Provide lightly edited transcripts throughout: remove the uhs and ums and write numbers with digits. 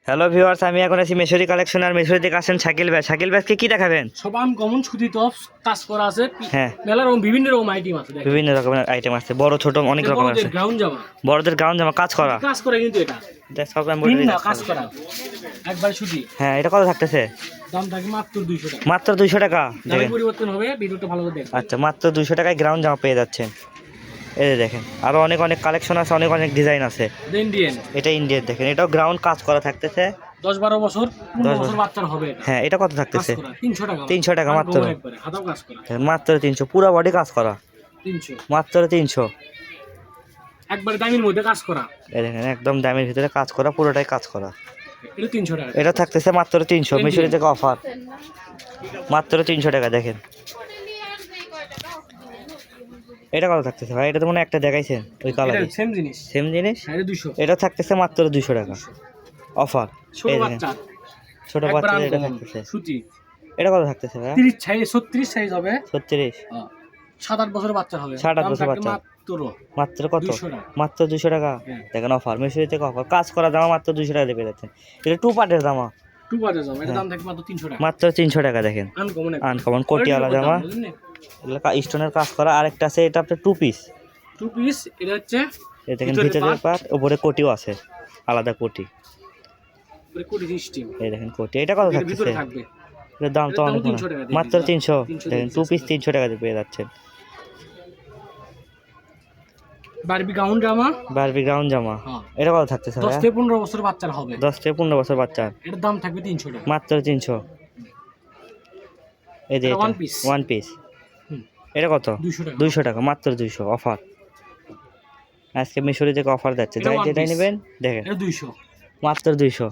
Hello viewers, আমি এখন আছি মেশরি কালেকশন। আর মেশরি থেকে আসেন শাকিল ভাই। শাকিল ভাইকে কি দেখাবেন? সবান কমন সুতি টপ কাজ করা আছে। হ্যাঁ, মেলা রকম বিভিন্ন রকম আইটেম আছে, দেখেন বিভিন্ন রকমের আইটেম আছে, বড় ছোট অনেক রকমের আছে। গ্রাউন্ড জামা, বড়দের গাউন জামা কাজ করা, কাজ করে কিন্তু এটা এটা সব তিন এমব্রয়ডারি না কাজ করা একবার সুতি। হ্যাঁ, এটা কত থাকতেছে? দাম থাকে মাত্র 200 টাকা। মাত্র 200 টাকা। দামের পরিবর্তন হবে, ভিডিওটা ভালো করে দেখেন। আচ্ছা, মাত্র 200 টাকায় গ্রাউন্ড জামা পেয়ে যাচ্ছেন। এই যে দেখেন, আরো অনেক অনেক কালেকশন আছে, অনেক অনেক ডিজাইন আছে। ইন্ডিয়ান, এটা ইন্ডিয়ান, দেখেন এটাও গ্রাউন্ড কাজ করা থাকতেছে। 10-12 বছর 15 বছর বাচ্চার হবে এটা। হ্যাঁ, এটা কত কাজ থাকতেছে? করা 300 টাকা। 300 টাকা মাত্র। একবারে হাতাও কাজ করা মাত্র 300, পুরো বডি কাজ করা 300, মাত্র 300। একবারে দামের মধ্যে কাজ করা। এই দেখেন, একদম দামের ভিতরে কাজ করা, পুরোটাই কাজ করা। এটা 300 টাকা। এটা থাকতেছে মাত্র 300, মিশরি থেকে অফার মাত্র 300 টাকা। দেখেন এটা কত থাকতেছে ভাই? এটা তো মনে হয় একটা দেখাইছেন ওই কালার, এটা সেম জিনিস, সেম জিনিস। এটা 200। এটা থাকতেছে মাত্র 200 টাকা অফার। ছোট বাচ্চা, ছোট বাচ্চা এটা থাকতেছে। সুতি। এটা কত থাকতেছে ভাই? 30 সাইজ 36 সাইজ হবে। 36, 7-8 বছর বাচ্চা হবে। 7-8 বছর বাচ্চা। মাত্র কত? 200 টাকা। মাত্র 200 টাকা। হ্যাঁ। দেখেন অফার, মিশরি থেকে অফার, কাজ করা জামা মাত্র 200 টাকা দিয়ে পেয়ে যাচ্ছেন। এটা টু পার্টের জামা, 2 পার্টের জামা, এটা দাম থাকে মাত্র 300 টাকা। মাত্র 300 টাকা। দেখেন আনকমন আনকমন কোটিওয়ালা জামা, স্টোনের কাজ করা। আরেকটা আছে, এটা আপনার 2 পিস। 2 পিস, এটা হচ্ছে এই দেখেন ভিতরের পার্ট, উপরে কোটিও আছে, আলাদা কোটি। পুরো কোটি সিস্টেম। এই দেখেন কোটি। এটা কত এর ভিতরে থাকতেছে? থাকবে। এর দাম তো এটার দাম অনেক, 300 টাকা দিয়ে মাত্র দিচ্ছি। 300। 300 দেখেন 2 পিস 300 টাকা দিয়ে পেয়ে যাচ্ছেন। বারবি গাউন জামা, বারবি গ্রাউন্ড জামা, হ্যাঁ, এটা কত থাকতেছে 10 ভাই? থেকে 15 বছর বাচ্চার হবে। 10 থেকে 15 বছর বাচ্চা, এটার দাম থাকবে 300 টাকা। মাত্র 300। এই যে এটা এটা one piece। 1 পিস, হুম, এটা কত? 200 টাকা। 200 টাকা, মাত্র 200 অফার। আজকে মিশরি থেকে অফার যাচ্ছে, এটা যাই one যেটা piece। নেবেন দেখেন এটা 200, মাত্র 200।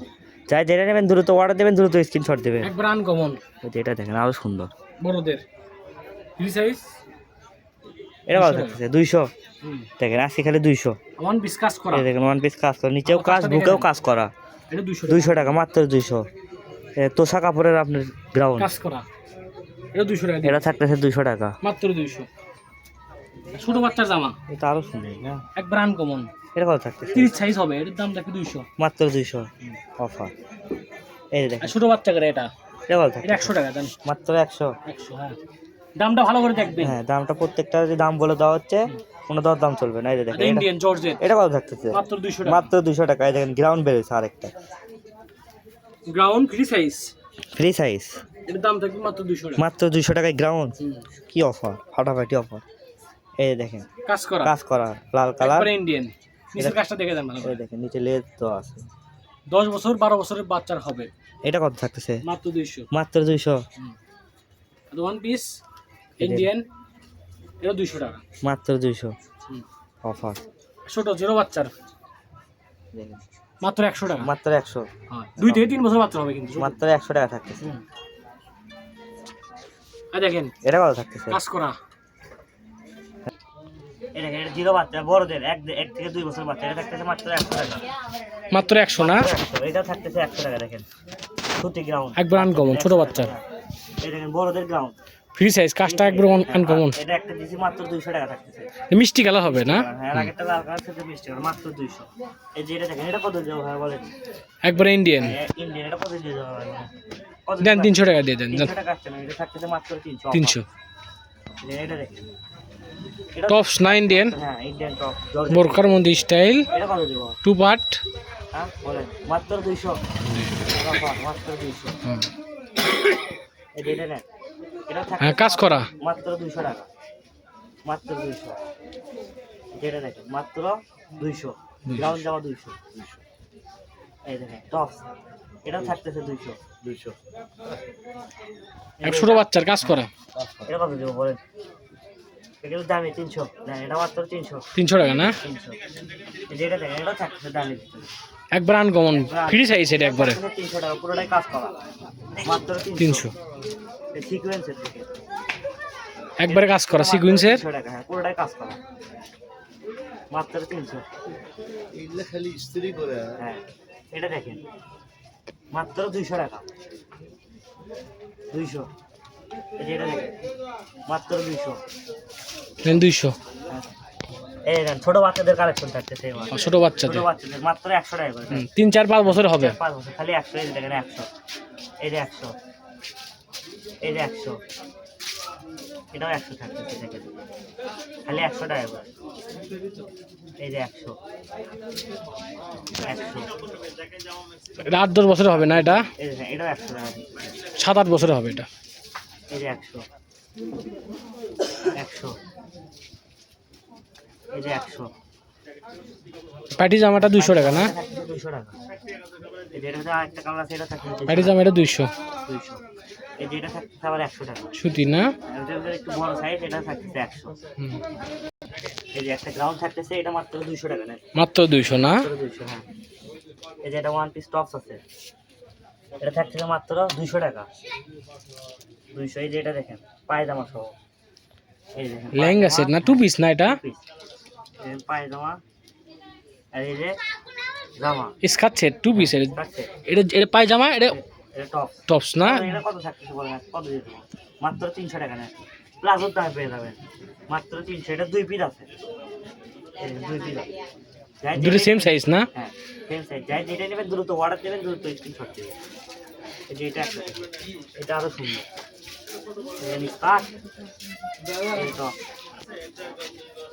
যাই যেটা নেবেন দ্রুত অর্ডার দেবেন, দ্রুত স্ক্রিনশট দেবেন। একবার আনকমন এই যে এটা দেখেন, আরো সুন্দর। বড়দের ফ্রি সাইজ। এটা কত 200 থাকতেছে? 200। দেখেন আজকে খালি 200। ওয়ান পিস কাজ করা, এই দেখেন 1 পিস কাজ করা, নিচেও কাজ, বুকেও কাজ করা, এটা 200 200 টাকা, মাত্র 200। তোষা কাপড়ের আপনার গ্রাউন্ড, কাজ করা, এটা 200 টাকা। এটা থাকতেছে 200 টাকা। মাত্র 200। ছোট বাচ্চার জামা, এটা আরো সুন্দর না? একবার আনকমন, এটা কত থাকতেছে? 30 সাইজ হবে, এটার দাম থাকে 200। মাত্র 200 অফার। এই যে আর দেখেন ছোট বাচ্চা করে এটা, এটা কত এটা থাকতেছে? 100 টাকা দেন। মাত্র 100। 100, হ্যাঁ। দামটা ভালো করে দেখবেন। হ্যাঁ, দামটা প্রত্যেকটা যে দাম বলে দেওয়া হচ্ছে, কোনো দর দাম চলবে না। এই যে দেখেন এটা- ইন্ডিয়ান জর্জেট, এটা কত থাকতেছে? মাত্র 200 টাকা। মাত্র 200 টাকা। এই দেখেন গ্রাউন্ড বেড়েছে আরেকটা, ground free size, free size, এর দাম থাকবে মাত্র 200 টাকা। মাত্র 200 টাকায় গ্রাউন্ড। হুম, কি অফার, ফাটাফাটি অফার। এই যে দেখেন কাজ করা, কাজ করা, লাল কালার। একবারে ইন্ডিয়ান। নিচের কাজটা দেখে দেন ভালো এই করে। দেখেন নিচে লেজ তো আছে। 10 বছর 12 বছরের বাচ্চার হবে, এটা কত থাকতেছে? মাত্র 200। মাত্র 200। আর ওয়ান পিস ইন্ডিয়ান, এটা 200 টাকা। মাত্র 200 হুম। অফার। ছোট জিরো বাচ্চার দেখেন মাত্র 100 টাকা। মাত্র 100, হ্যাঁ, 2 থেকে 3 বছর বাচ্চা হবে কিন্তু। মাত্র 100 টাকা থাকতেছে। হুম। আর দেখেন এটা কত থাকতেছে? কাজ করা, এই দেখেন এটা জিরো বাচ্চা, বড়দের 1 থেকে 2 বছর বাচ্চা, এটা থাকতেছে মাত্র 100 টাকা। মাত্র 100 না, 100, এটা থাকতেছে 100 টাকা। দেখেন সুতি গ্রাউন্ড, একবার আনকমন ছোট বাচ্চার এই দেখেন বড়দের গ্রাউন্ড, ফ্রি সাইজ, কাজটা একবার আনকমন। এটা একটা দিছি মাত্র 200 টাকা থাকতেছে। মিষ্টি কালার হবে না, হ্যাঁ, আর আগেরটা লাল কালার সাথে মিষ্টি কালার, মাত্র 200। এই যে এটা দেখেন, এটা কত দিয়ে ভাই বলেন? একবার ইন্ডিয়ান। ইন্ডিয়ান, এটা কত দিয়ে দেওয়া হয়? কত দেন 300 টাকা দিয়ে দেন। 300 টাকা আসছে না, এটা থাকতেছে মাত্র 300। 300 এটা দেখেন, এটা টপস না ইন্ডিয়ান, হ্যাঁ ইন্ডিয়ান টপ, বোরকার মধ্যে স্টাইল, এটা কত দিব? 2 পার্ট। হ্যাঁ বলেন, মাত্র 200 অফার, মাত্র 200। এই যে এটা নেন, এটা হ্যাঁ, থাকতেছে কাজ করা, মাত্র 200 টাকা, মাত্র 200। যেটা দেখেন মাত্র 200, গ্রাউন্ড জামা 200। এই দেখেন টপস, এটা থাকতেছে 200। এক ছোট বাচ্চার কাজ করা, এটা কত দেবো বলেন? এগুলো দামি 300, না এটা মাত্র 300। 300 টাকা না, 300। যেটা দেখেন এটা থাকতেছে দামি ভিতরে, একবার আনকমন ফ্রি সাইজ, এটা একবারে 300 টাকা, পুরোটাই কাজ করা, মাত্র 300। এই সিকোয়েন্সের থেকে একবারে কাজ করা সিকুয়েন্সের, 300 টাকা, হ্যাঁ পুরোটাই কাজ করা, মাত্র 300। এগুলো খালি ইস্ত্রি করে। হ্যাঁ, এটা দেখেন মাত্র 200 টাকা, 200। এই যে এটা দেখেন মাত্র 200। 200। হ্যাঁ, এই দেখেন ছোট বাচ্চাদের কালেকশন থাকতেছে এবার। ছোট ছোট বাচ্চাদের বাচ্চাদের মাত্র 100 টাকা করে। 3-4-5 বছর হবে। 5 বছর খালি 100। এই যে দেখেন 100, এই যে 100, এই যে 100, এটাও 100 থাকতেছে দেখেন খালি 100 টাকা করে। এই যে 100, 100, এটা 8-10 বছর হবে না এটা? এই যে এটাও 100 টাকা। 7-8 বছর হবে এটা। এই যে 100, 100, এই যে 100। প্যাটি জামাটা 200 টাকা না? 200 টাকা। এই যে এটা আরেকটা কালার আছে, এটা থাকছে প্যাটি জামা এটা 200। 200। এই যে এটা থাকছে আবার 100 টাকা। সুতি না? এটা একটু বড় সাইজ, এটা থাকছে 100। হুম। এই যে একটা গ্রাউন্ড থাকতেছে, এটা মাত্র 200 টাকা নেয়। মাত্র 200 না? মাত্র 200, হ্যাঁ। এই যে এটা ওয়ান পিস টপস আছে, এটা থাকছে মাত্র 200 টাকা। 200। এই যে এটা দেখেন পায়জামা সহ, এই দেখেন লেহেঙ্গা সেট না? 2 পিস না এটা? পায়জামা আর এই যে জামা স্কার্ট সেট 2 পিস। থাকছে। এটা এটা পায়জামা, এটা এটা টপস। টপস না? এটা কত থাকতেছে বলেন, কত দিয়ে দেবো? মাত্র 300 টাকা নেয়। প্লাজোর দামে পেয়ে যাবেন মাত্র 300। এটা 2 পিস আছে, এই যে 2 পিস আছে। যাই দুটো সেম সাইজ না? হ্যাঁ সেম সাইজ। যাই যেটা নেবেন দ্রুত অর্ডার দেবেন, দ্রুত স্ক্রিনশট দেবেন। এই যে এটা একটা, এটা আরো সুন্দর। এই যে কাট, এই তো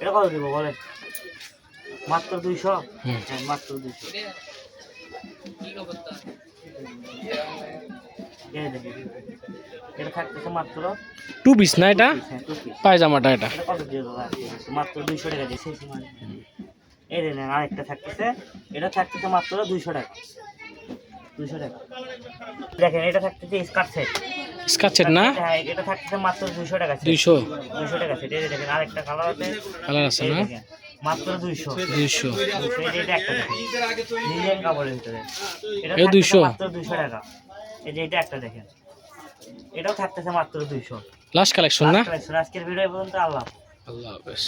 এটা কত দেবো বলেন? মাত্র 200। হুম। হ্যাঁ মাত্র 200। এই দেখেন এটা থাকতেছে মাত্র 2 পিস না এটা? 2 পিস। পায়জামাটা এটা। এটা কত দিয়ে দেবো? মাত্র 200 টাকা দিয়ে সেই সময়। এই দেখেন আরেকটা থাকতেছে, এটা থাকতেছে মাত্র 200 টাকা। 200 টাকা। দেখেন এটা থাকতেছে স্কার্ট সেট। স্কার্ট সেট না? হ্যাঁ এটা থাকতেছে মাত্র 200 টাকা। 200 200 টাকা সেট। এই দেখেন আরেকটা কালার আছে, কালার আছে এই না? দেখেন মাত্র 200। 200 এই যে এটা একটা দেখেন লিনেন কাপড়ের ভিতরে, এটা এই থাকতেছে 200 মাত্র 200 টাকা। এই যে এটা একটা দেখেন, এটাও থাকতেছে মাত্র 200। লাস্ট কালেকশন না? আজকের ভিডিও পর্যন্ত। আল্লাহ। আল্লাহ হাফেজ।